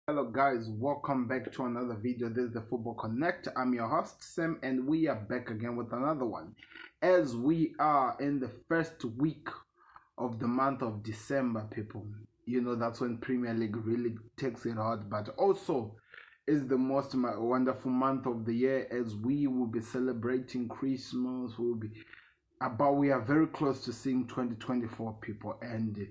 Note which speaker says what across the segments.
Speaker 1: Hello guys, welcome back to another video. This is the Football Connect. I'm your host Sam and we are back again with another one. As we are in the first week of the month of December, people. You know that's when Premier League really takes it hard, but also is the most wonderful month of the year as we will be celebrating Christmas. We are very close to seeing 2024, people, and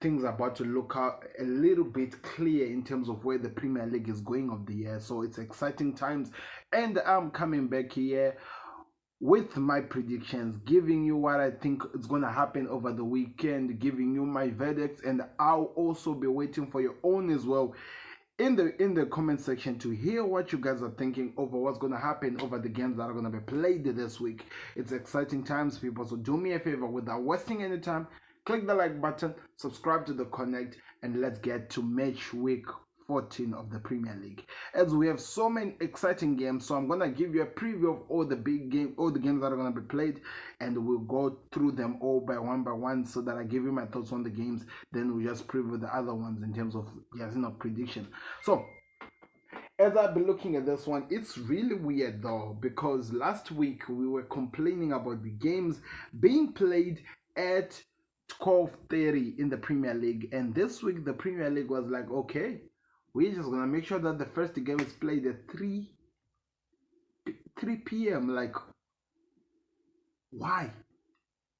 Speaker 1: things are about to look out a little bit clear in terms of where the Premier League is going of the year. So it's exciting times, and I'm coming back here with my predictions, giving you what I think is going to happen over the weekend, giving you my verdicts, and I'll also be waiting for your own as well in the comment section to hear what you guys are thinking over what's going to happen over the games that are going to be played this week. It's exciting times, people, so do me a favor without wasting any time. Click the like button, subscribe to the Connect, and let's get to match week 14 of the Premier League. As we have so many exciting games, so I'm gonna give you a preview of all the games that are gonna be played, and we'll go through them all by one, so that I give you my thoughts on the games. Then we'll just preview the other ones in terms of prediction. So as I've been looking at this one, it's really weird though, because last week we were complaining about the games being played at 12:30 in the Premier League, and this week the Premier League was like, okay, we're just gonna make sure that the first game is played at 3 p.m. Like, why?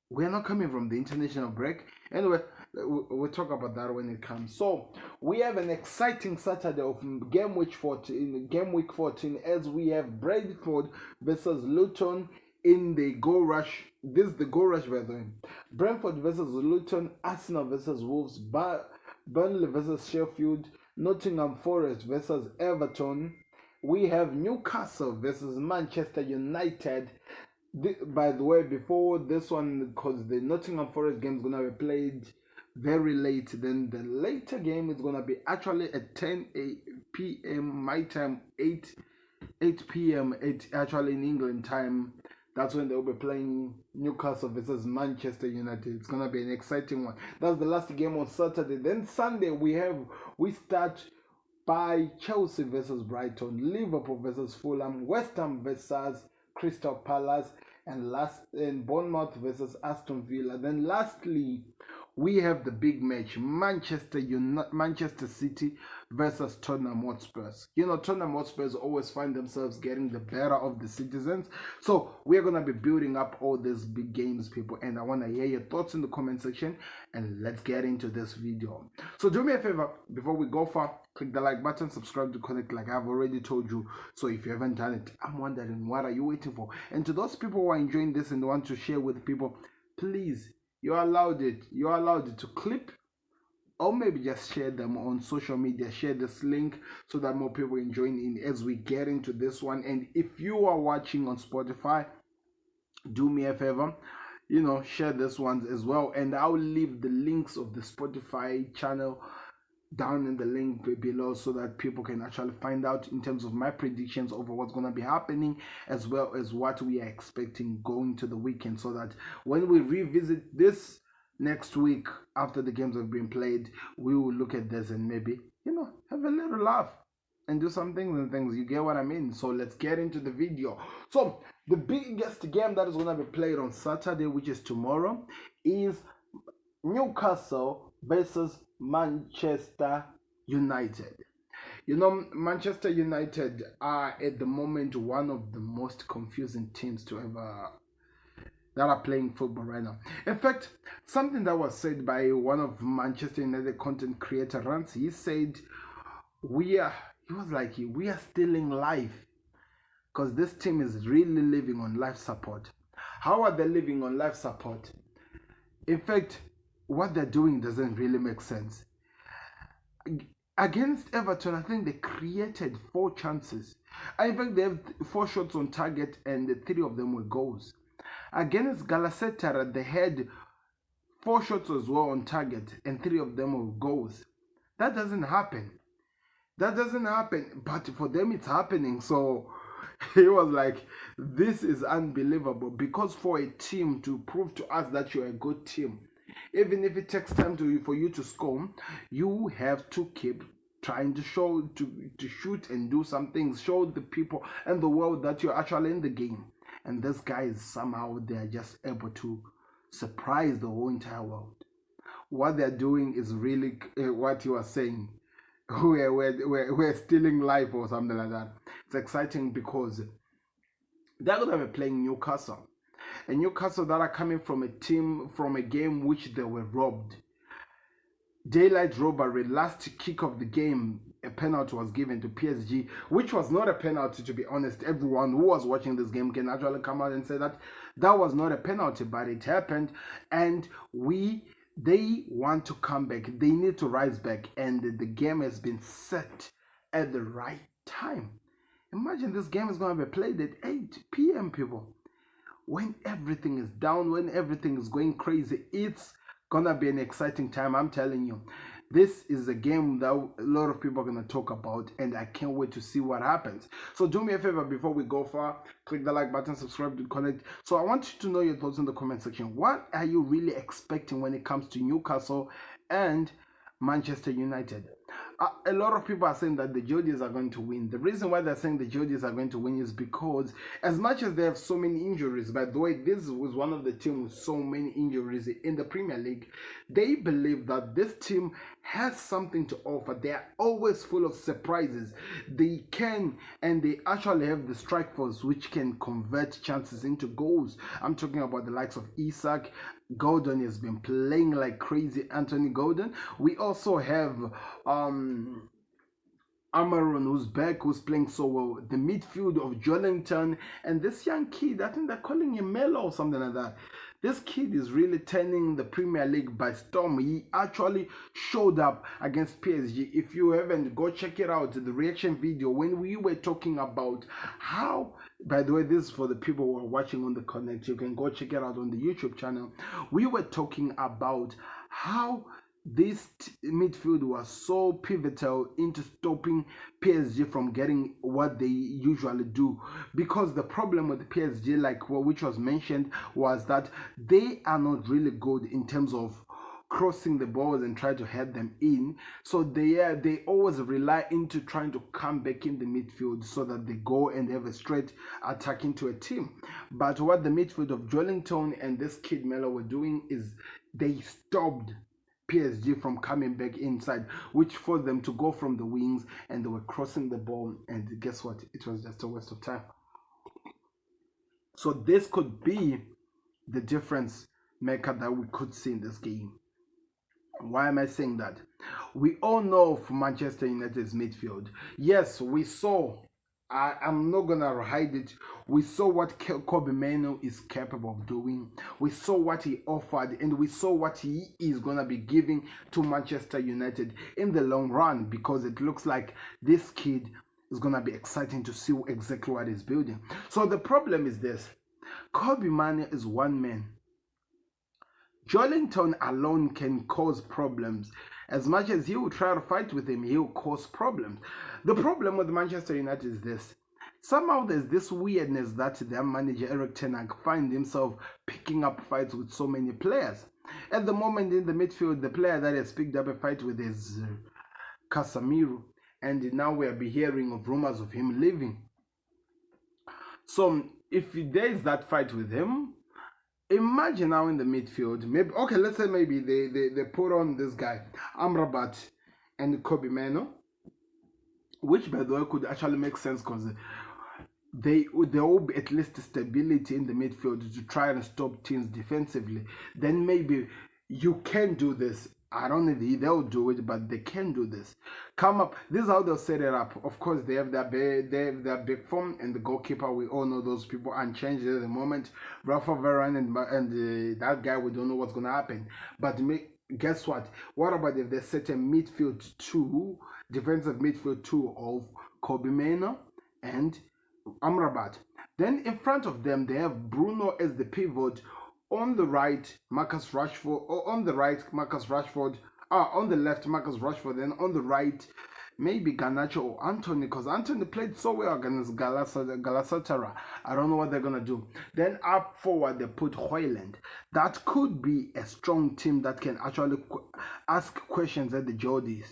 Speaker 1: We're not coming from the international break. Anyway, we'll talk about that when it comes. So we have an exciting Saturday of game week 14, as we have Brentford versus Luton in the goal rush. This is the goal rush, by the way. Brentford versus Luton, Arsenal versus Wolves, Burnley versus Sheffield, Nottingham Forest versus Everton. We have Newcastle versus Manchester United. By the way, before this one, because the Nottingham Forest game is going to be played very late, then the later game is going to be actually at 10 p.m. my time, 8 p.m. actually in England time. That's when they'll be playing Newcastle versus Manchester United. It's gonna be an exciting one. That's the last game on Saturday. Then Sunday we start by Chelsea versus Brighton, Liverpool versus Fulham, West Ham versus Crystal Palace, and Bournemouth versus Aston Villa. Then lastly, we have the big match, Manchester City versus Tottenham Hotspurs. You know, Tottenham Hotspurs always find themselves getting the better of the citizens. So we're going to be building up all these big games, people. And I want to hear your thoughts in the comment section. And let's get into this video. So do me a favor, before we go far, click the like button, subscribe to Connect like I've already told you. So if you haven't done it, I'm wondering, what are you waiting for? And to those people who are enjoying this and want to share with people, please, you're allowed to clip or maybe just share them on social media. Share this link so that more people can join in as we get into this one. And if you are watching on Spotify, do me a favor, share this one as well, and I'll leave the links of the Spotify channel down in the link below so that people can actually find out in terms of my predictions over what's going to be happening, as well as what we are expecting going to the weekend, so that when we revisit this next week after the games have been played, we will look at this and maybe have a little laugh and do some things. You get what I mean? So let's get into the video. So the biggest game that is going to be played on Saturday, which is tomorrow, is Newcastle versus Manchester United. Manchester United are at the moment one of the most confusing teams that are playing football right now. In fact, something that was said by one of Manchester United content creator, Rance, he said, we are stealing life, because this team is really living on life support. How are they living on life support? In fact, what they're doing doesn't really make sense. Against Everton, I think they created 4 chances. In fact, they have 4 shots on target and 3 of them were goals. Against Galatasaray, they had 4 shots as well on target and 3 of them were goals. That doesn't happen. But for them it's happening. So he was like, this is unbelievable, because for a team to prove to us that you're a good team, even if it takes time for you to score, you have to keep trying to shoot and do some things, show the people and the world that you're actually in the game. And this guys somehow they're just able to surprise the whole entire world. What they're doing is really what you are saying. We're stealing life or something like that. It's exciting because they're gonna be playing Newcastle, and Newcastle that are coming from a game which they were robbed. Daylight robbery, last kick of the game, a penalty was given to PSG, which was not a penalty, to be honest. Everyone who was watching this game can actually come out and say that that was not a penalty, but it happened, and they want to come back. They need to rise back, and the game has been set at the right time. Imagine this game is going to be played at 8 p.m. people. When everything is down, when everything is going crazy, it's gonna be an exciting time. I'm telling you, this is a game that a lot of people are gonna talk about, and I can't wait to see what happens. So do me a favor before we go far, click the like button, subscribe to connect. So I want you to know your thoughts in the comment section. What are you really expecting when it comes to Newcastle and Manchester United? A lot of people are saying that the Geordies are going to win. The reason why they're saying the Geordies are going to win is because as much as they have so many injuries, by the way, this was one of the teams with so many injuries in the Premier League, they believe that this team has something to offer. They are always full of surprises. They can, and they actually have the strike force which can convert chances into goals. I'm talking about the likes of Isak. Gordon has been playing like crazy, Anthony Gordon. We also have Amaron, who's back, who's playing so well. The midfield of Joelinton and this young kid, I think they're calling him Melo or something like that. This kid is really turning the Premier League by storm. He actually showed up against PSG. If you haven't, go check it out, the reaction video when we were talking about how, by the way, this is for the people who are watching on the Connect, you can go check it out on the YouTube channel. We were talking about how this midfield was so pivotal into stopping PSG from getting what they usually do, because the problem with the PSG, like which was mentioned, was that they are not really good in terms of crossing the balls and try to head them in. So they always rely into trying to come back in the midfield so that they go and have a straight attack into a team. But what the midfield of Joelinton and this kid Melo were doing is they stopped PSG from coming back inside, which forced them to go from the wings, and they were crossing the ball, and guess what? It was just a waste of time. So this could be the difference maker that we could see in this game. Why am I saying that? We all know of Manchester United's midfield. Yes, we saw, I'm not gonna hide it, we saw what Kobe Mainoo is capable of doing. We saw what he offered, and we saw what he is gonna be giving to Manchester United in the long run, because it looks like this kid is gonna be exciting to see exactly what he's building. So the problem is this: Kobe Mainoo is one man. Joelinton alone can cause problems. As much as he will try to fight with him, he will cause problems. The problem with Manchester United is this: somehow there's this weirdness that their manager Eric Ten Hag finds himself picking up fights with so many players. At the moment in the midfield, the player that has picked up a fight with is Casemiro, and now we'll be hearing of rumors of him leaving. So if there is that fight with him, imagine now in the midfield, maybe, okay, let's say maybe they put on this guy, Amrabat and Kobe Mainoo, which by the way could actually make sense because there will be at least stability in the midfield to try and stop teams defensively. Then maybe you can do this. I don't know if they'll do it, but they can do this. Come up. This is how they'll set it up. Of course, they have their big form, and the goalkeeper. We all know those people unchanged at the moment. Rafa Varane and that guy. We don't know what's gonna happen. But guess what? What about if they set a midfield two, defensive midfield two of Kobe Mainoo and Amrabat? Then in front of them, they have Bruno as the pivot. On the right, Marcus Rashford, or on the right, Marcus Rashford, on the left, Marcus Rashford, then on the right, maybe Garnacho or Anthony, because Anthony played so well against Galatasaray. I don't know what they're going to do. Then up forward, they put Højlund. That could be a strong team that can actually ask questions at the Geordies.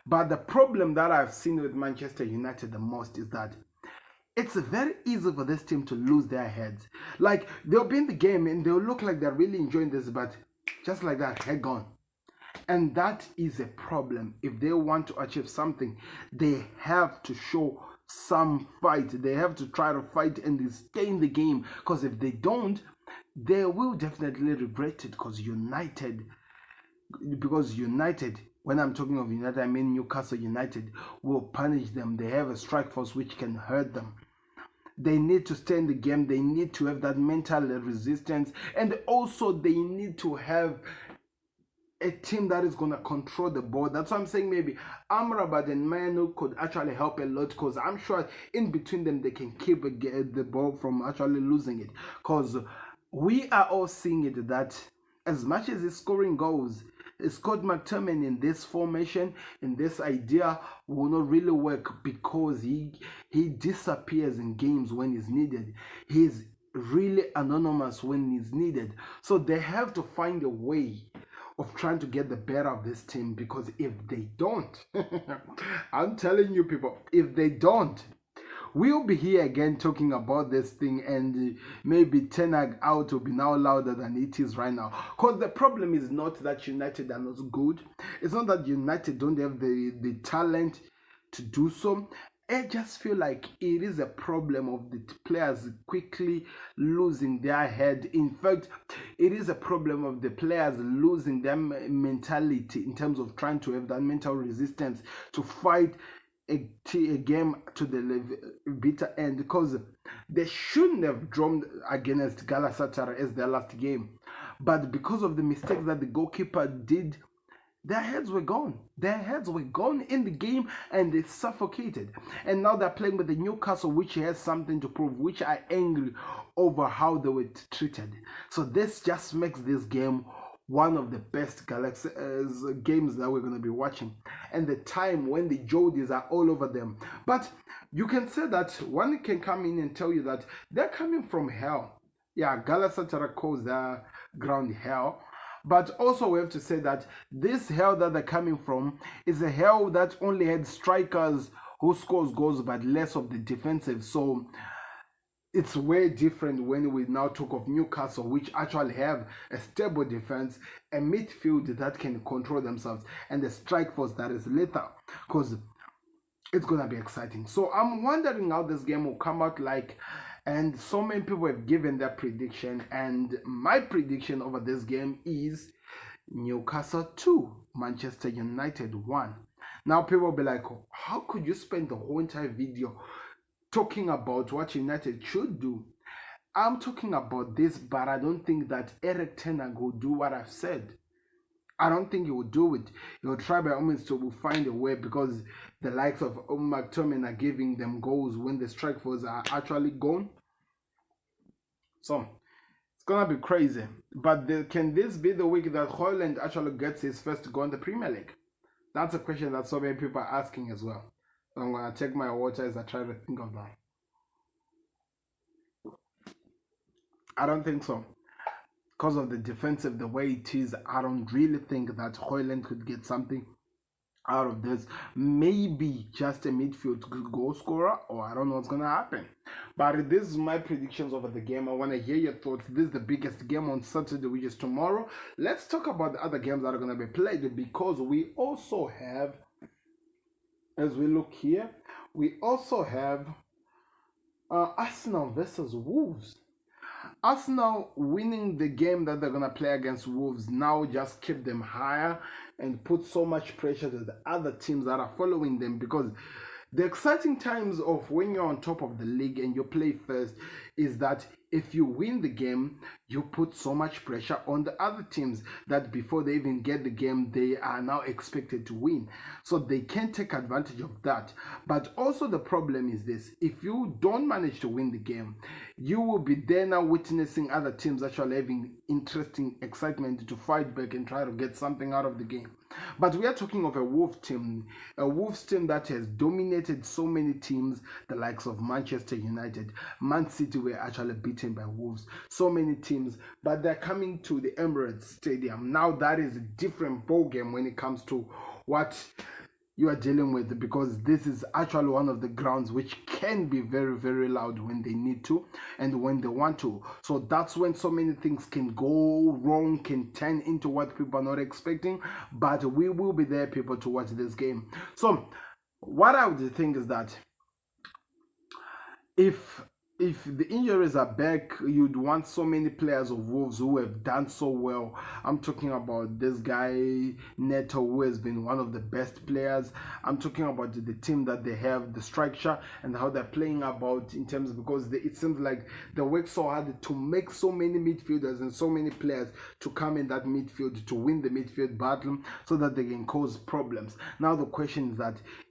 Speaker 1: But the problem that I've seen with Manchester United the most is that it's very easy for this team to lose their heads. Like, they'll be in the game and they'll look like they're really enjoying this, but just like that, head gone. And that is a problem. If they want to achieve something, they have to show some fight. They have to try to fight and stay in the game. Because if they don't, they will definitely regret it. Because United, when I'm talking of United, I mean Newcastle United, will punish them. They have a strike force which can hurt them. They need to stay in the game. They need to have that mental resistance. And also they need to have a team that is going to control the ball. That's why I'm saying maybe Amrabat and Manu could actually help a lot, because I'm sure in between them they can keep the ball from actually losing it. Because we are all seeing it that as much as he's scoring goals, Scott McTominay in this formation, in this idea, will not really work, because he disappears in games when he's needed. He's really anonymous when he's needed. So they have to find a way of trying to get the better of this team, because if they don't, I'm telling you people, if they don't, we'll be here again talking about this thing, and maybe Ten Hag out will be now louder than it is right now. Because the problem is not that United are not good. It's not that United don't have the talent to do so. I just feel like it is a problem of the players quickly losing their head. In fact, it is a problem of the players losing their mentality in terms of trying to have that mental resistance to fight a game to the bitter end, because they shouldn't have drawn against Galatasaray as their last game. But because of the mistakes that the goalkeeper did, their heads were gone. Their heads were gone in the game, and they suffocated. And now they're playing with the Newcastle, which has something to prove, which are angry over how they were treated. So this just makes this game one of the best games that we're going to be watching. And the time when the Jodies are all over them. But you can say that one can come in and tell you that they're coming from hell. Yeah, Galatasaray calls their ground hell. But also we have to say that this hell that they're coming from is a hell that only had strikers who scores goals but less of the defensive. So it's way different when we now talk of Newcastle, which actually have a stable defense, a midfield that can control themselves, and a strike force that is lethal, because it's going to be exciting. So I'm wondering how this game will come out like. And so many people have given their prediction, and my prediction over this game is Newcastle 2, Manchester United 1. Now people will be like, how could you spend the whole entire video talking about what United should do? I'm talking about this, but I don't think that Erik ten Hag will do what I've said. I don't think he will do it. He will try by all means to find a way, because the likes of McTominay are giving them goals when the strike force are actually gone. So it's gonna be crazy. But can this be the week that Haaland actually gets his first goal in the Premier League? That's a question that so many people are asking as well. So I'm gonna take my water as I try to think of that. I don't think so. Because of the defensive, the way it is, I don't really think that Haaland could get something out of this. Maybe just a midfield goal scorer, or I don't know what's going to happen. But this is my predictions over the game. I want to hear your thoughts. This is the biggest game on Saturday, which is tomorrow. Let's talk about the other games that are going to be played, because we also have, as we look here, we also have Arsenal versus Wolves. Arsenal winning the game that they're going to play against Wolves now just keep them higher and put so much pressure to the other teams that are following them, because the exciting times of when you're on top of the league and you play first is that if you win the game, you put so much pressure on the other teams that before they even get the game, they are now expected to win. So they can take advantage of that. But also the problem is this: if you don't manage to win the game, you will be there now witnessing other teams actually having interesting excitement to fight back and try to get something out of the game. But we are talking of a Wolves team that has dominated so many teams, the likes of Manchester United. Man City were actually beaten by Wolves. So many teams, but they're coming to the Emirates Stadium. Now that is a different ballgame when it comes to what you are dealing with, because this is actually one of the grounds which can be very, very loud when they need to and when they want to. So that's when so many things can go wrong, can turn into what people are not expecting. But we will be there, people, to watch this game. So what I would think is that if the injuries are back, you'd want so many players of Wolves who have done so well. I'm talking about this guy Neto, who has been one of the best players. I'm talking about the team that they have, the structure, and how they're playing about in terms, because it seems like they work so hard to make so many midfielders and so many players to come in that midfield to win the midfield battle so that they can cause problems. Now the question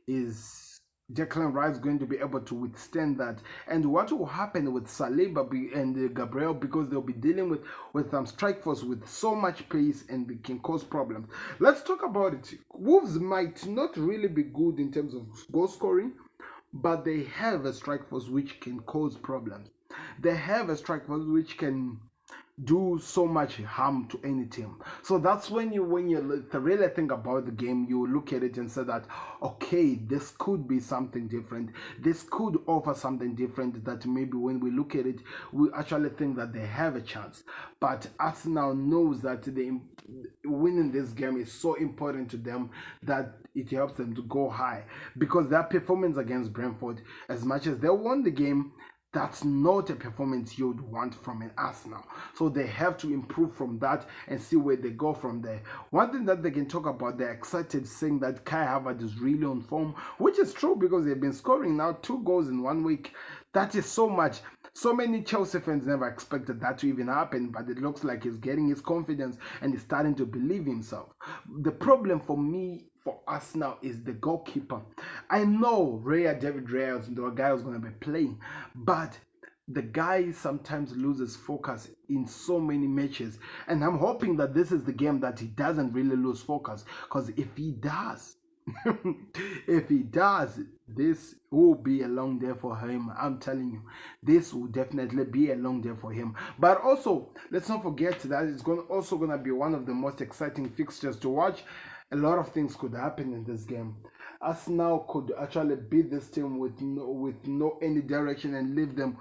Speaker 1: is Declan Rice going to be able to withstand that, and what will happen with Saliba and Gabriel, because they'll be dealing with strike force with so much pace and it can cause problems. Let's talk about it. Wolves might not really be good in terms of goal scoring, but they have a strike force which can cause problems. They have a strike force which can do so much harm to any team. So that's when you really think about the game, you look at it and say that, okay, this could be something different. This could offer something different, that maybe when we look at it, we actually think that they have a chance. But Arsenal knows that winning this game is so important to them that it helps them to go high, because their performance against Brentford, as much as they won the game, that's not a performance you would want from an Arsenal. So they have to improve from that and see where they go from there. One thing that they can talk about, they're excited saying that Kai Havertz is really on form, which is true, because they've been scoring now 2 goals in 1 week. That is so much. So many Chelsea fans never expected that to even happen, but it looks like he's getting his confidence and he's starting to believe himself. The problem for me, for us now, is the goalkeeper. I know David Raya is the guy who's going to be playing, but the guy sometimes loses focus in so many matches, and I'm hoping that this is the game that he doesn't really lose focus, because if he does, this will be a long day for him. I'm telling you, this will definitely be a long day for him. But also, let's not forget that it's also going to be one of the most exciting fixtures to watch. A lot of things could happen in this game. Arsenal could actually beat this team with no any direction and leave them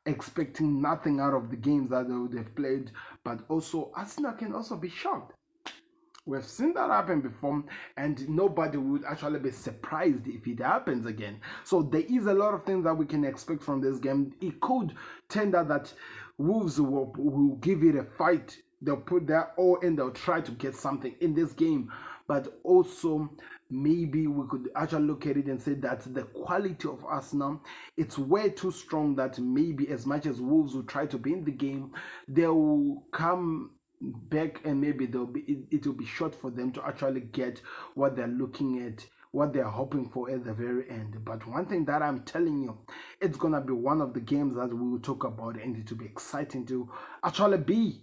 Speaker 1: expecting nothing out of the games that they would have played. But also, Arsenal can also be shocked. We've seen that happen before, and nobody would actually be surprised if it happens again. So there is a lot of things that we can expect from this game. It could turn out that Wolves will give it a fight. They'll put their all in, they'll try to get something in this game. But also, maybe we could actually look at it and say that the quality of Arsenal, it's way too strong, that maybe as much as Wolves will try to be in the game, they will come back and maybe it will be short for them to actually get what they're looking at, what they're hoping for at the very end. But one thing that I'm telling you, it's gonna be one of the games that we will talk about, and it will be exciting to actually be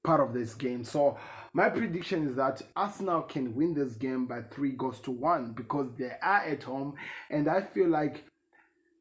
Speaker 1: part of this game. So my prediction is that Arsenal can win this game by 3-1, because they are at home, and I feel like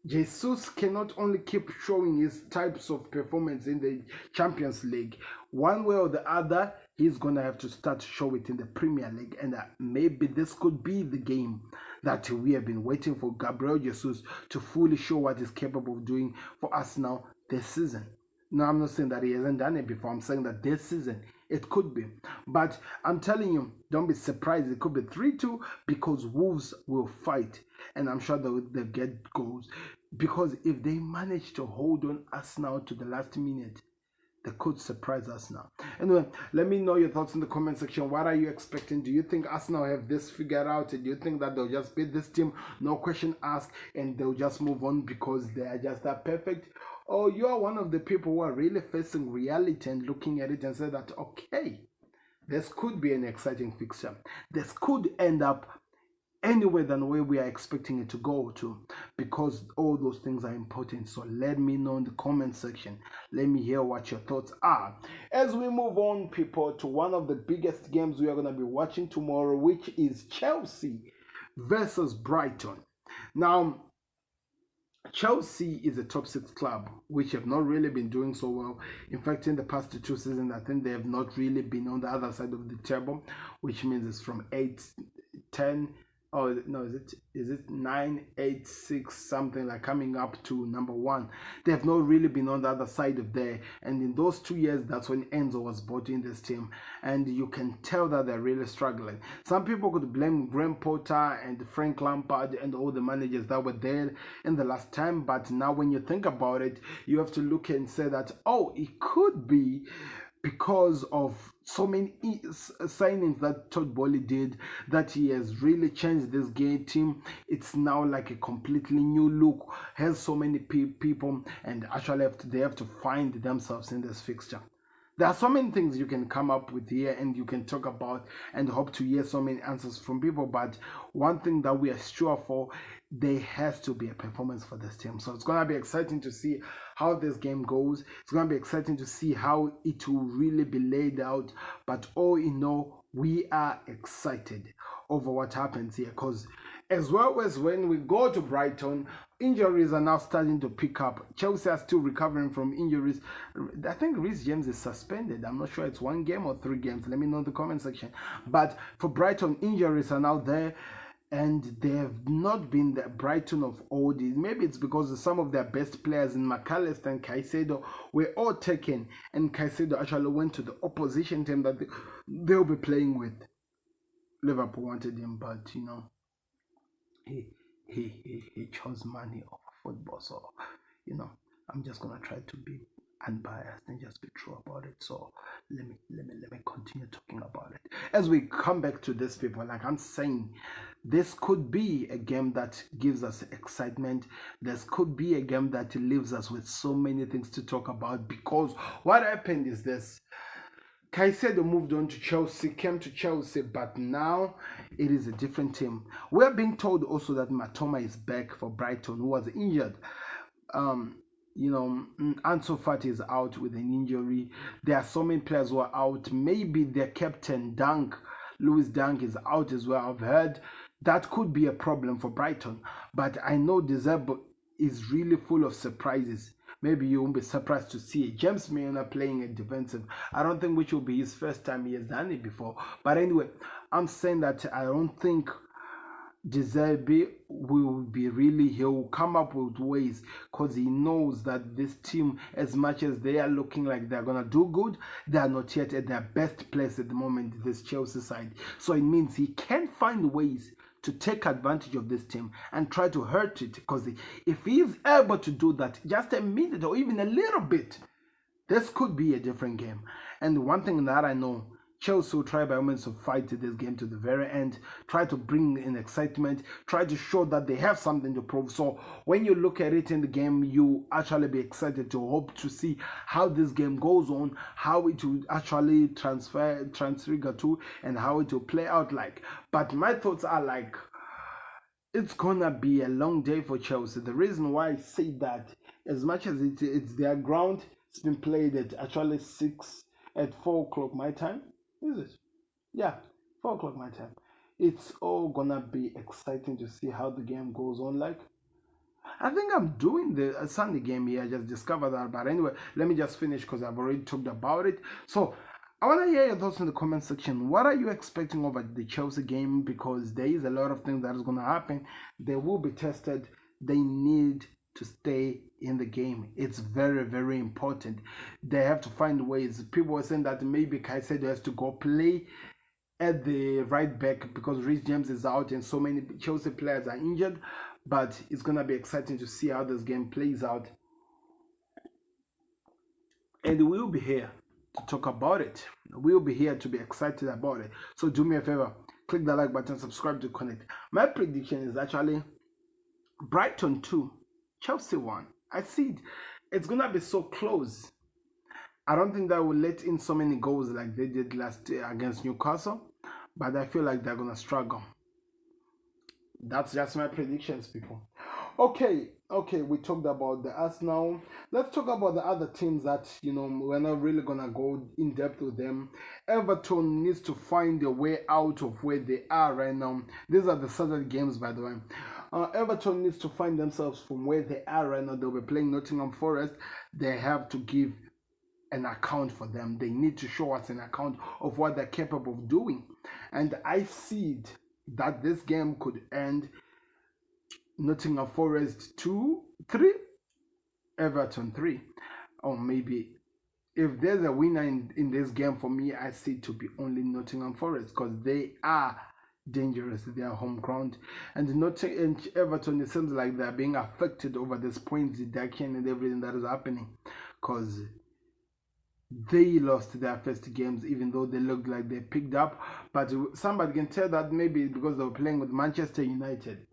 Speaker 1: Jesus cannot only keep showing his types of performance in the Champions League. One way or the other, he's going to have to start to show it in the Premier League. And maybe this could be the game that we have been waiting for Gabriel Jesus to fully show what he's capable of doing for us now this season. No, I'm not saying that he hasn't done it before. I'm saying that this season, it could be. But I'm telling you, don't be surprised. It could be 3-2, because Wolves will fight. And I'm sure they'll get goals. Because if they manage to hold on Arsenal to the last minute, they could surprise us now. Anyway, let me know your thoughts in the comment section. What are you expecting? Do you think Arsenal have this figured out? Do you think that they'll just beat this team, no question asked, and they'll just move on because they are just that perfect? Or you are one of the people who are really facing reality and looking at it and say that, okay, this could be an exciting fixture. This could end up anywhere than where we are expecting it to go to, because all those things are important. So let me know in the comment section. Let me hear what your thoughts are. As we move on, people, to one of the biggest games we are going to be watching tomorrow, which is Chelsea versus Brighton. Now, Chelsea is a top 6 club, which have not really been doing so well. In fact, in the past 2 seasons, I think they have not really been on the other side of the table, which means it's from 8, 10, Oh no, is it 986 something, like coming up to number one? They've not really been on the other side of there, and in those 2 years, that's when Enzo was brought in this team, and you can tell that they're really struggling. Some people could blame Graham Potter and Frank Lampard and all the managers that were there in the last time, but now when you think about it, you have to look and say that, oh, it could be because of so many signings that Todd Bowley did, that he has really changed this game team. It's now like a completely new look, has so many people, and actually they have to find themselves in this fixture. There are so many things you can come up with here and you can talk about and hope to hear so many answers from people. But one thing that we are sure for, there has to be a performance for this team. So it's going to be exciting to see how this game goes. It's going to be exciting to see how it will really be laid out. But all in all, we are excited over what happens here, because as well as when we go to Brighton, injuries are now starting to pick up. Chelsea are still recovering from injuries. I think Reece James is suspended. I'm not sure it's 1 game or 3 games. Let me know in the comment section. But for Brighton, injuries are now there, and they have not been the Brighton of old. Maybe it's because some of their best players in McAllister and Caicedo were all taken, and Caicedo actually went to the opposition team that they'll be playing with. Liverpool wanted him, but he he chose money over football. So I'm just gonna try to be unbiased and just be true about it. So let me continue talking about it as we come back to this, people. Like I'm saying, this could be a game that gives us excitement. This could be a game that leaves us with so many things to talk about, because what happened is this: Caicedo moved on to Chelsea, came to Chelsea, but now it is a different team. We're being told also that Matoma is back for Brighton, who was injured. Um, Ansu Fati is out with an injury. There are so many players who are out. Maybe their captain, Lewis Dunk, is out as well. I've heard that could be a problem for Brighton. But I know Dzeko is really full of surprises. Maybe you won't be surprised to see James Milner playing a defensive. I don't think which will be his first time he has done it before. But anyway, I'm saying that I don't think Dzeko will be really, he will come up with ways, because he knows that this team, as much as they are looking like they're going to do good, they are not yet at their best place at the moment, this Chelsea side. So it means he can find ways to take advantage of this team and try to hurt it, because if he is able to do that just a minute or even a little bit, this could be a different game. And one thing that I know, Chelsea will try by all means to fight this game to the very end, try to bring in excitement, try to show that they have something to prove. So when you look at it in the game, you actually be excited to hope to see how this game goes on, how it will actually transfer to, and how it will play out like. But my thoughts are like, it's gonna be a long day for Chelsea. The reason why I say that, as much as it's their ground, it's been played at actually 4 o'clock my time. Is it? Yeah, 4 o'clock my time. It's all gonna be exciting to see how the game goes on. Like, I think I'm doing the Sunday game here. I just discovered that. But anyway, let me just finish because I've already talked about it. So I want to hear your thoughts in the comment section. What are you expecting over the Chelsea game? Because there is a lot of things that is going to happen. They will be tested. They need to stay in the game. It's very, very important. They have to find ways. People were saying that maybe Caicedo has to go play at the right back because Reece James is out and so many Chelsea players are injured. But it's going to be exciting to see how this game plays out. And we'll be here to talk about it. We'll be here to be excited about it. So do me a favor, click the like button, subscribe to connect. My prediction is actually Brighton 2, Chelsea 1. I see it. It's going to be so close. I don't think they will let in so many goals like they did last year against Newcastle, but I feel like they're going to struggle. That's just my predictions, people. Okay, we talked about the Arsenal. Let's talk about the other teams that, we're not really going to go in depth with them. Everton needs to find a way out of where they are right now. These are the Saturday games, by the way. Everton needs to find themselves from where they are right now. They'll be playing Nottingham Forest. They have to give an account for them. They need to show us an account of what they're capable of doing. And I see it that this game could end Nottingham Forest 2-3, Everton 3, or maybe if there's a winner in this game for me, I see it to be only Nottingham Forest because they are dangerous. They are home ground, and Everton, it seems like they're being affected over this points deduction and everything that is happening because they lost their first games even though they looked like they picked up. But somebody can tell that maybe because they were playing with Manchester United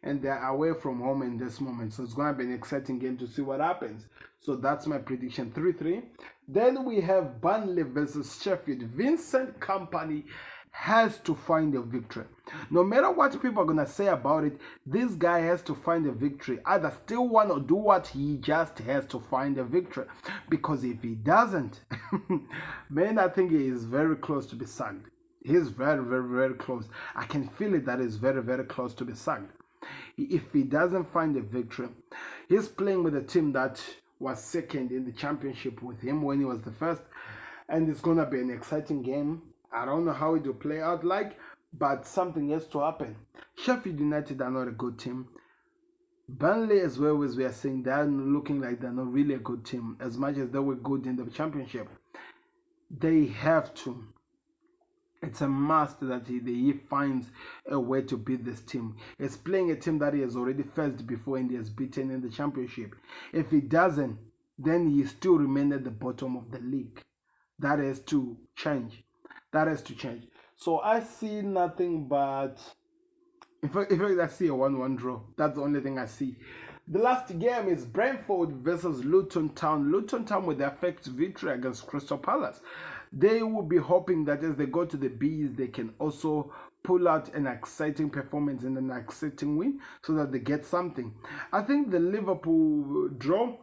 Speaker 1: and they're away from home in this moment. So it's going to be an exciting game to see what happens. So that's my prediction, 3-3. Then we have Burnley versus Sheffield. Vincent Kompany has to find a victory. No matter what people are going to say about it, this guy has to find a victory. Either still want to do what he just has to find a victory. Because if he doesn't, man, I think he is very close to be sacked. He's very, very, very close. I can feel it that he's very, very close to be sacked. If he doesn't find a victory, he's playing with a team that was second in the championship with him when he was the first, and it's gonna be an exciting game. I don't know how it will play out like, but something has to happen. Sheffield United are not a good team. Burnley, as well as we are saying, they're looking like they're not really a good team as much as they were good in the championship. They have to. It's a must that he finds a way to beat this team. He's playing a team that he has already faced before and he has beaten in the championship. If he doesn't, then he still remains at the bottom of the league. That has to change. That has to change. So I see nothing but, in fact, I see a 1-1 draw. That's the only thing I see. The last game is Brentford versus Luton Town. Luton Town with their first victory against Crystal Palace. They will be hoping that as they go to the Bees, they can also pull out an exciting performance and an exciting win so that they get something. I think the Liverpool draw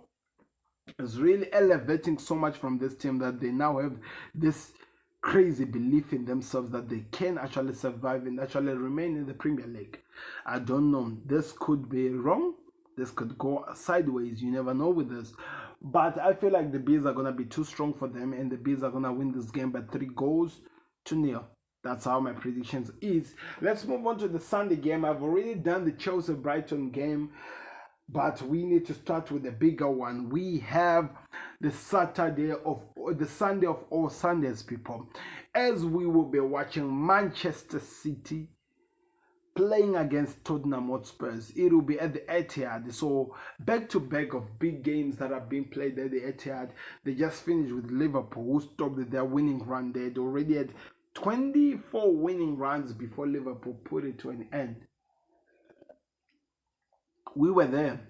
Speaker 1: is really elevating so much from this team that they now have this crazy belief in themselves that they can actually survive and actually remain in the Premier League. I don't know. This could be wrong. This could go sideways. You never know with this. But I feel like the Bees are going to be too strong for them and the Bees are going to win this game by 3-0. That's how my predictions is. Let's move on to the Sunday game. I've already done the Chelsea-Brighton game, but we need to start with the bigger one. We have the Sunday of all Sundays, people, as we will be watching Manchester City playing against Tottenham Hotspurs. It will be at the Etihad. So back-to-back of big games that have been played at the Etihad. They just finished with Liverpool, who stopped their winning run. They had already had 24 winning runs before Liverpool put it to an end. We were there.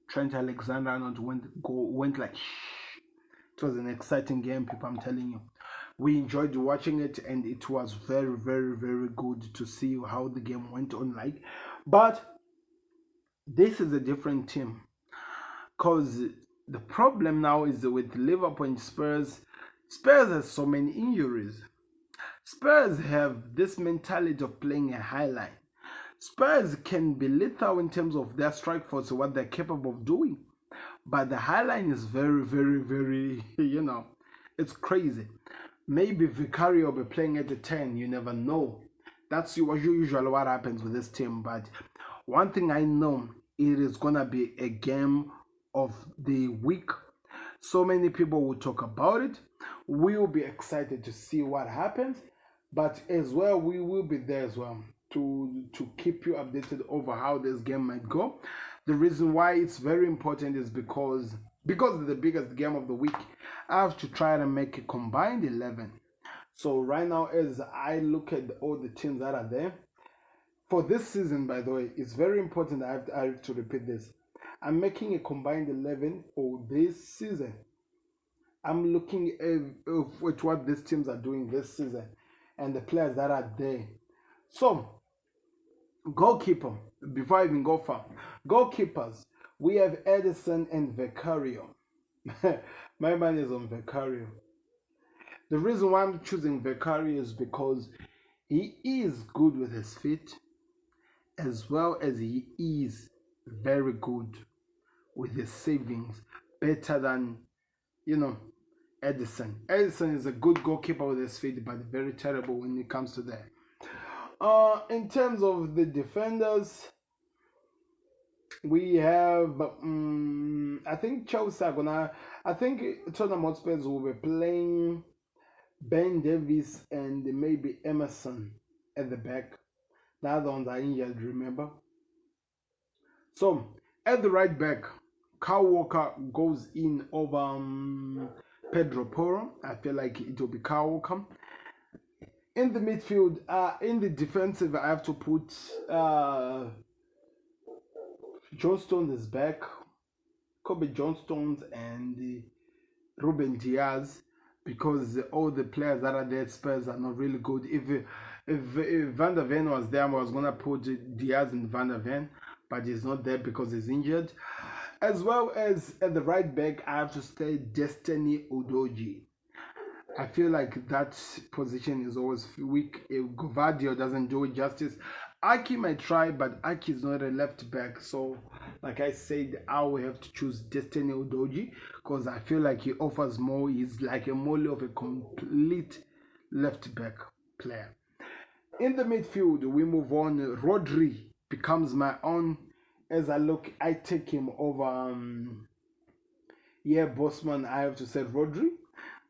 Speaker 1: Trent Alexander-Arnold went like shh. It was an exciting game, people, I'm telling you. We enjoyed watching it and it was very, very, very good to see how the game went on like. But this is a different team because the problem now is with Liverpool and Spurs. Spurs has so many injuries. Spurs have this mentality of playing a high line. Spurs can be lethal in terms of their strike force, what they're capable of doing. But the high line is very, very, very, it's crazy. Maybe Vicario will be playing at the 10. You never know. That's usually what happens with this team. But one thing I know, it is going to be a game of the week. So many people will talk about it. We will be excited to see what happens. But as well, we will be there as well to keep you updated over how this game might go. The reason why it's very important is because it's the biggest game of the week. I have to try to make a combined 11. So right now, as I look at all the teams that are there for this season, by the way, it's very important. I have to repeat this. I'm making a combined 11 for this season. I'm looking at what these teams are doing this season and the players that are there. So, goalkeeper, before I even go far, goalkeepers, we have Edison and Vicario. My man is on Vicario. The reason why I'm choosing Vicario is because he is good with his feet, as well as he is very good with his savings, better than, Edison. Edison is a good goalkeeper with his feet, but very terrible when it comes to that. In terms of the defenders, we have I think Chelsea are gonna. I think Tottenham Hotspurs will be playing Ben Davies and maybe Emerson at the back. The other ones are injured, remember? So at the right back, Kyle Walker goes in over Pedro Porro. I feel like it will be Kyle Walker. In the midfield, in the defensive, I have to put John Stones is back. Kobe John Stones and Ruben Diaz, because all the players that are there at Spurs are not really good. If Van der Ven was there, I was gonna put Diaz and Van der Ven, but he's not there because he's injured. As well as at the right back, I have to stay Destiny Udogie. I feel like that position is always weak. If Govadio doesn't do it justice, Aki might try, but Aki is not a left back. So, like I said, I will have to choose Destiny Udogie because I feel like he offers more. He's like a more of a complete left back player. In the midfield, we move on. Rodri becomes my own. As I take him over. Bosman, I have to say Rodri.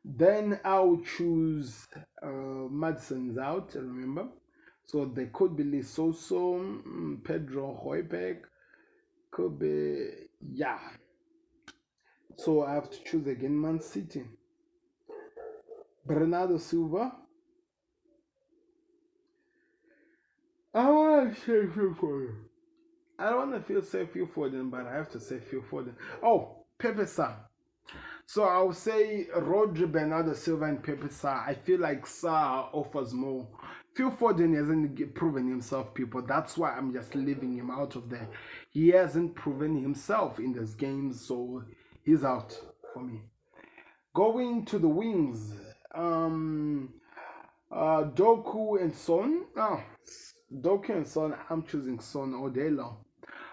Speaker 1: Then I'll choose Madsen's out, remember? So there could be Lisoso, Pedro Hoiberg, could be, yeah. So I have to choose again Man City. Bernardo Silva. I want to say Phil Foden. I don't want to say Phil Foden, but I have to say Phil Foden. Oh, Pepe Sa. So I'll say Rodri, Bernardo Silva, and Pepe Sa. I feel like Sa offers more. Phil Foden hasn't proven himself, people. That's why I'm just leaving him out of there. He hasn't proven himself in this game, so he's out for me. Going to the wings, Doku and Son. Doku and Son. I'm choosing Son all day long.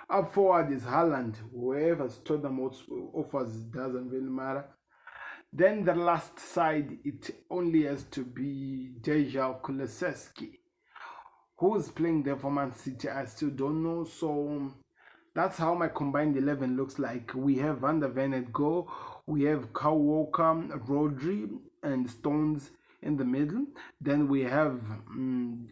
Speaker 1: Up forward is Haaland. Whoever's told them what offers doesn't really matter. Then the last side, it only has to be Dejan Kulusevski. Who's playing there for Man City, I still don't know. So that's how my combined 11 looks like. We have Van der Ven at goal. We have Kyle Walker, Rodri, and Stones in the middle. Then we have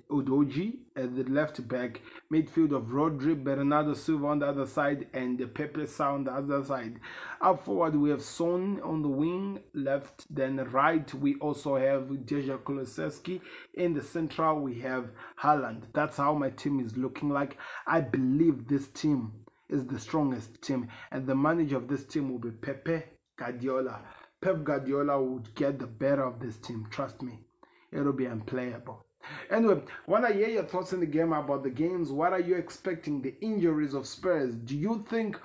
Speaker 1: Udogie at the left back. Midfield of Rodri, Bernardo Silva on the other side, and Pepe Sa on the other side. Up forward we have Son on the wing left. Then right we also have Dejan Kulusevski. In the central we have Haaland. That's how my team is looking like. I believe this team is the strongest team, and the manager of this team will be Pepe Guardiola. Pep Guardiola would get the better of this team, trust me. It'll be unplayable. Anyway, when I hear your thoughts in the game about the games, what are you expecting? The injuries of Spurs. Do you think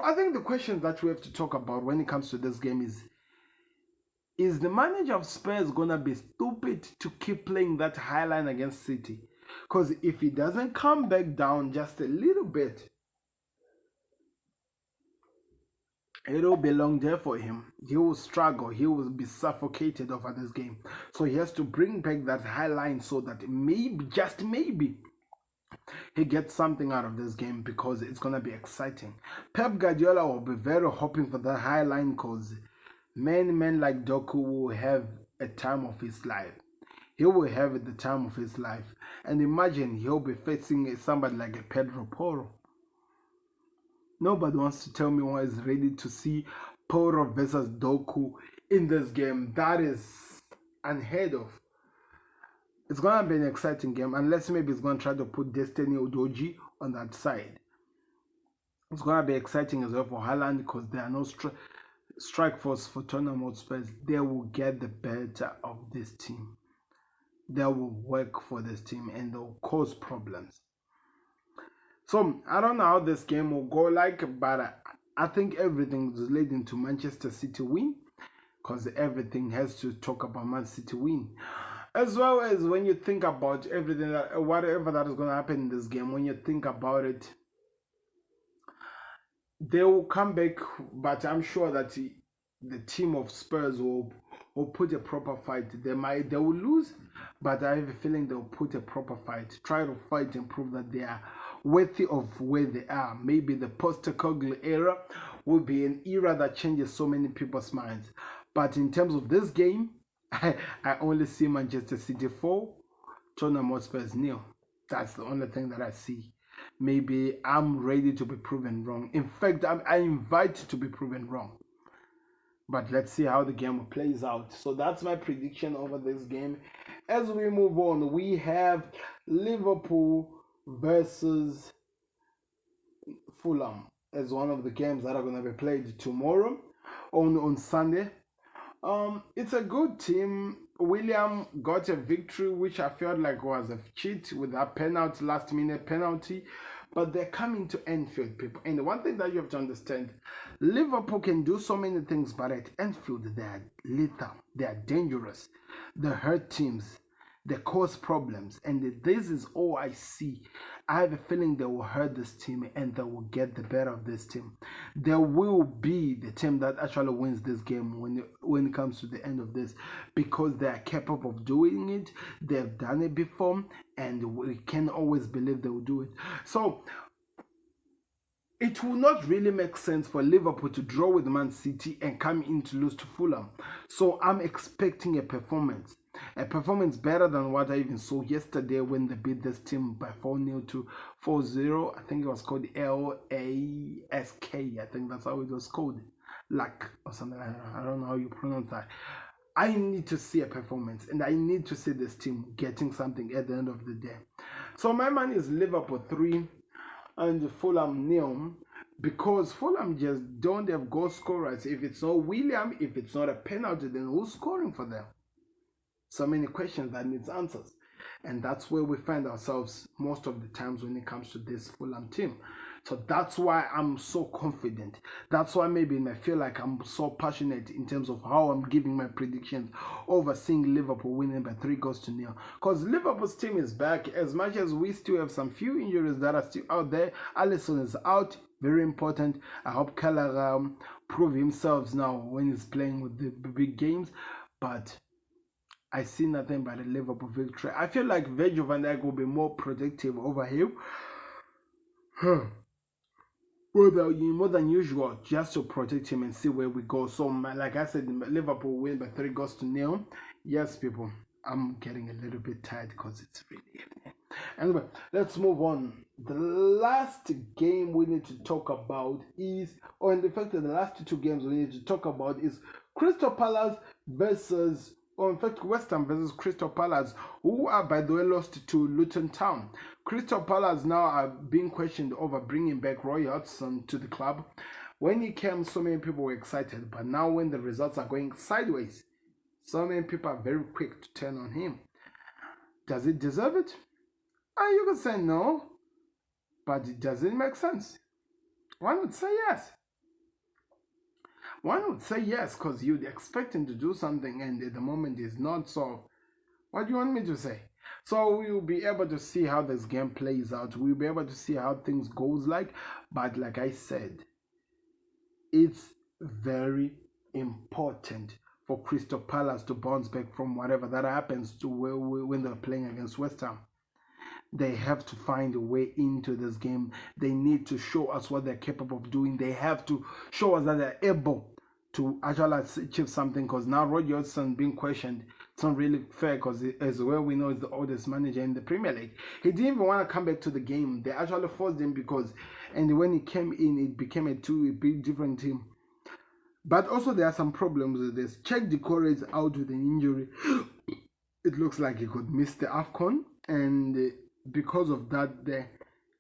Speaker 1: I think the question that we have to talk about when it comes to this game is the manager of Spurs gonna be stupid to keep playing that high line against City? Because if he doesn't come back down just a little bit, it'll be long there for him. He will struggle. He will be suffocated over this game. So he has to bring back that high line so that maybe, just maybe, he gets something out of this game because it's going to be exciting. Pep Guardiola will be very hoping for that high line because men like Doku will have a time of his life. He will have the time of his life. And imagine he'll be facing somebody like a Pedro Porro. Nobody wants to tell me who is ready to see Porro versus Doku in this game. That is unheard of. It's going to be an exciting game, unless maybe it's going to try to put Destiny Udogie on that side. It's going to be exciting as well for Haaland because there are no strike force for Tottenham Hotspurs. They will get the better of this team. They will work for this team and they will cause problems. So, I don't know how this game will go like, but I think everything is leading to Manchester City win because everything has to talk about Man City win. As well as when you think about everything, whatever that is going to happen in this game, when you think about it, they will come back, but I'm sure that the team of Spurs will or put a proper fight. They will lose, but I have a feeling they'll put a proper fight, try to fight and prove that they are worthy of where they are. Maybe the post-Koglu era will be an era that changes so many people's minds. But in terms of this game, I only see Manchester City 4, Tottenham Hotspur 0. That's the only thing that I see. Maybe I'm ready to be proven wrong. In fact, I invite to be proven wrong. But let's see how the game plays out. So that's my prediction over this game. As we move on, we have Liverpool versus Fulham as one of the games that are going to be played tomorrow on Sunday. It's a good team. William got a victory, which I felt like was a cheat with that penalty, last-minute penalty. But they're coming to Anfield, people. And one thing that you have to understand, Liverpool can do so many things, but at Anfield, they are lethal. They are dangerous. They hurt teams. They cause problems. And this is all I see. I have a feeling they will hurt this team and they will get the better of this team. There will be the team that actually wins this game when it comes to the end of this, because they are capable of doing it. They've done it before, and we can always believe they will do it. So it will not really make sense for Liverpool to draw with Man City and come in to lose to Fulham. So I'm expecting a performance better than what I even saw yesterday when they beat this team by 4-0 to 4-0. I think it was called LASK. I think that's how it was called. Like, or something like that. I don't know how you pronounce that. I need to see a performance, and I need to see this team getting something at the end of the day. So my man is Liverpool 3 and Fulham 0, because Fulham just don't have goal scorers. If it's not William, if it's not a penalty, then who's scoring for them? So many questions that needs answers. And that's where we find ourselves most of the times when it comes to this Fulham team. So that's why I'm so confident. That's why maybe I feel like I'm so passionate in terms of how I'm giving my predictions over seeing Liverpool winning by 3-0. Because Liverpool's team is back. As much as we still have some few injuries that are still out there, Alisson is out. Very important. I hope Keller prove himself now when he's playing with the big games. But I see nothing but a Liverpool victory. I feel like Virgil van Dijk will be more protective over him. More than usual, just to protect him and see where we go. So, like I said, Liverpool win by 3-0. Yes, people, I'm getting a little bit tired because it's really evening. Anyway, let's move on. The last game we need to talk about is, or in fact, the last two games we need to talk about is Crystal Palace versus, or in fact, West Ham versus Crystal Palace, who are, by the way, lost to Luton Town. Crystal Palace now are being questioned over bringing back Roy Hodgson to the club. When he came, so many people were excited, but now when the results are going sideways, so many people are very quick to turn on him. Does it deserve it? You could say no, but it doesn't make sense. One would say yes. One would say yes, because you'd expect him to do something, and at the moment he's not. So what do you want me to say? So we'll be able to see how this game plays out. We'll be able to see how things goes like. But like I said, it's very important for Crystal Palace to bounce back from whatever that happens to when they're playing against West Ham. They have to find a way into this game. They need to show us what they're capable of doing. They have to show us that they're able to actually achieve something, because now Roy Hodgson being questioned, it's not really fair, because as well we know, he's the oldest manager in the Premier League. He didn't even want to come back to the game. They actually forced him, and when he came in, it became a big different team. But also there are some problems with this. Check Decore is out with an injury. It looks like he could miss the AFCON, and because of that, there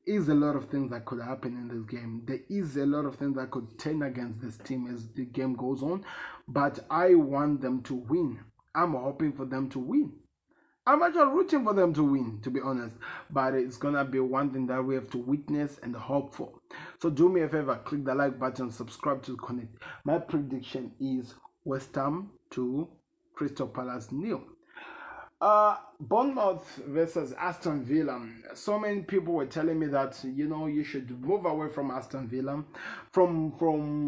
Speaker 1: is a lot of things that could happen in this game. There is a lot of things that could turn against this team as the game goes on. But I want them to win. I'm hoping for them to win. I'm actually rooting for them to win, to be honest. But it's going to be one thing that we have to witness and hope for. So do me a favor, click the like button, subscribe to Connect. My prediction is West Ham 2, Crystal Palace 0. Bournemouth versus Aston Villa. So many people were telling me that, you should move away from Aston Villa. From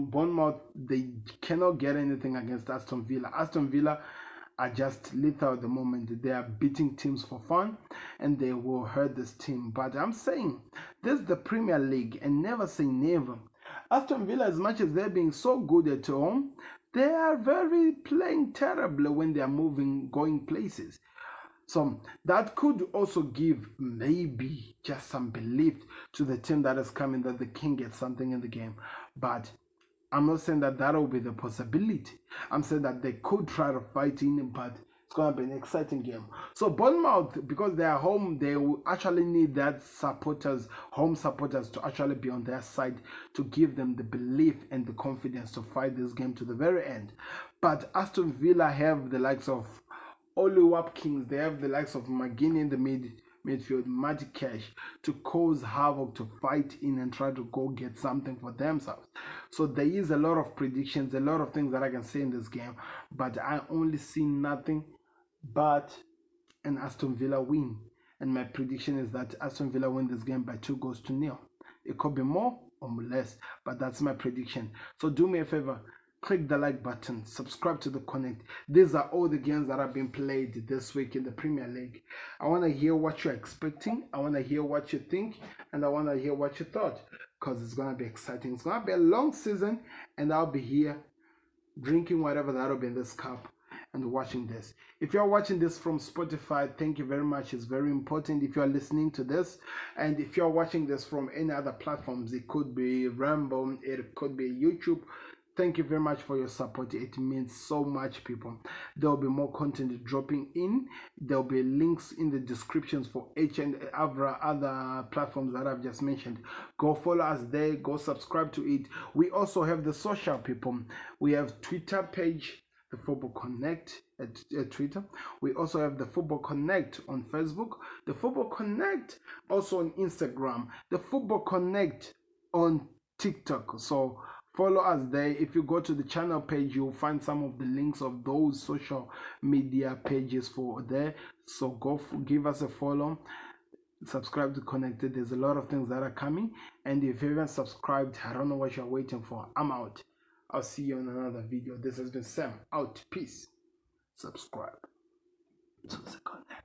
Speaker 1: Bournemouth, they cannot get anything against Aston Villa. Aston Villa, are just lethal at the moment. They are beating teams for fun and they will hurt this team. But I'm saying this is the Premier League and never say never. Aston Villa, as much as they're being so good at home, they are very playing terribly when they are going places. So that could also give maybe just some belief to the team that is coming that they can get something in the game. But I'm not saying that that will be the possibility. I'm saying that they could try to fight in, but it's going to be an exciting game. So Bournemouth, because they are home, they will actually need that home supporters to actually be on their side to give them the belief and the confidence to fight this game to the very end. But Aston Villa have the likes of Oli Watkins, they have the likes of McGinn in the midfield, Matty Cash to cause havoc, to fight in and try to go get something for themselves. So there is a lot of predictions, a lot of things that I can say in this game, but I only see nothing but an Aston Villa win. And my prediction is that Aston Villa win this game by 2-0. It could be more or less, but that's my prediction. So do me a favor, click the like button, subscribe to the Connect. These are all the games that have been played this week in the Premier League. I want to hear what you're expecting, I want to hear what you think, and I want to hear what you thought, because it's going to be exciting. It's going to be a long season, and I'll be here drinking whatever that'll be in this cup and watching this. If you're watching this from Spotify, thank you very much. It's very important if you're listening to this. And if you're watching this from any other platforms, it could be Rambo, it could be YouTube. Thank you very much for your support. It means so much, people. There will be more content dropping in. There will be links in the descriptions for each and every other platforms that I've just mentioned. Go follow us there. Go subscribe to it. We also have the social, people. We have Twitter page, the Football Connect at Twitter. We also have the Football Connect on Facebook. The Football Connect also on Instagram. The Football Connect on TikTok. So follow us there. If you go to the channel page, you'll find some of the links of those social media pages for there. So go give us a follow. Subscribe to Connected. There's a lot of things that are coming. And if you haven't subscribed, I don't know what you're waiting for. I'm out. I'll see you in another video. This has been Sam out. Peace. Subscribe to the Connect.